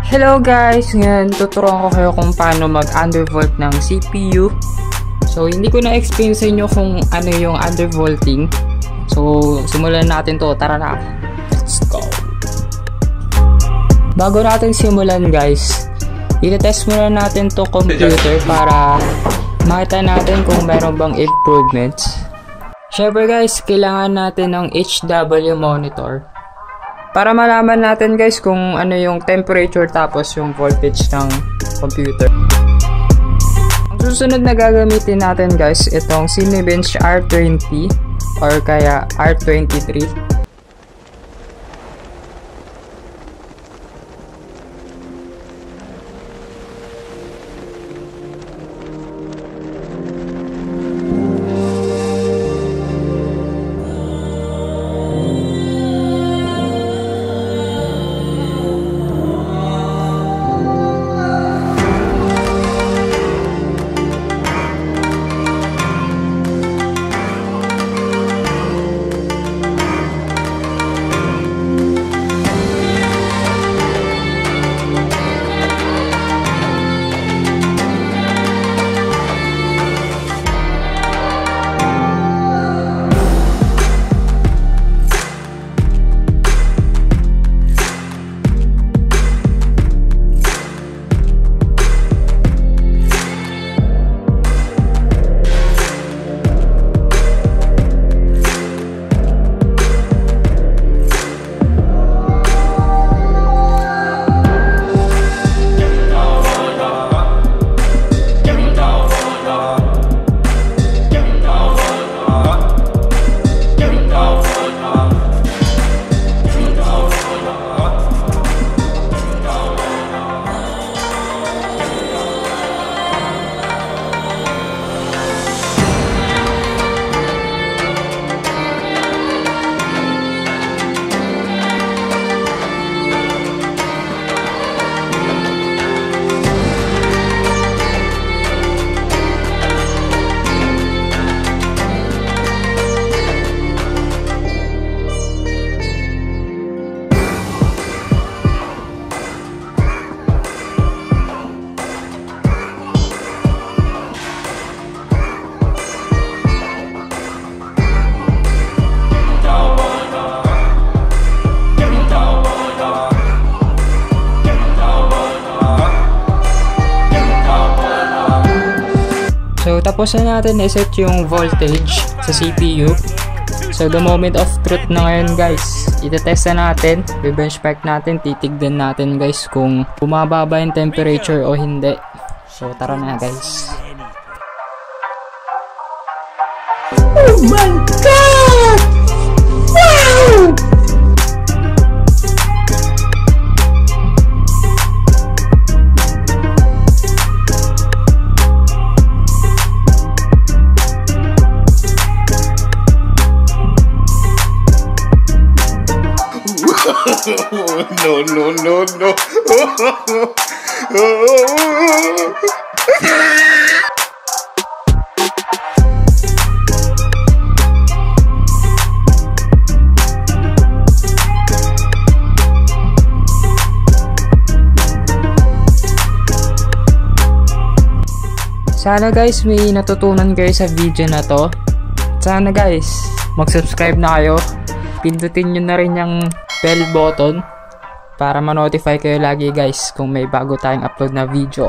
Hello guys! Ngayon tuturuan ko kayo kung paano mag-undervolt ng CPU. So hindi ko na-explain sa inyo kung ano yung undervolting. So simulan natin to. Tara na! Let's go! Bago natin simulan guys, i-test muna natin to computer para makita natin kung meron bang improvements. Syempre guys, kailangan natin ng HW monitor para malaman natin guys kung ano yung temperature tapos yung voltage ng computer. Ang susunod na gagamitin natin guys, itong Cinebench R20 or kaya R23. So tapos na natin i-set yung voltage sa CPU. So the moment of truth na ngayon guys, itetest na natin, i-benchmark natin, titignan natin guys kung bumababa yung temperature o hindi. So tara na guys. Oh my god! Wow! No. Sana guys may natutunan kayo sa video na to. Sana guys mag-subscribe na kayo. Pindutin nyo na rin yung bell button para ma-notify kayo lagi guys kung may bago tayong upload na video.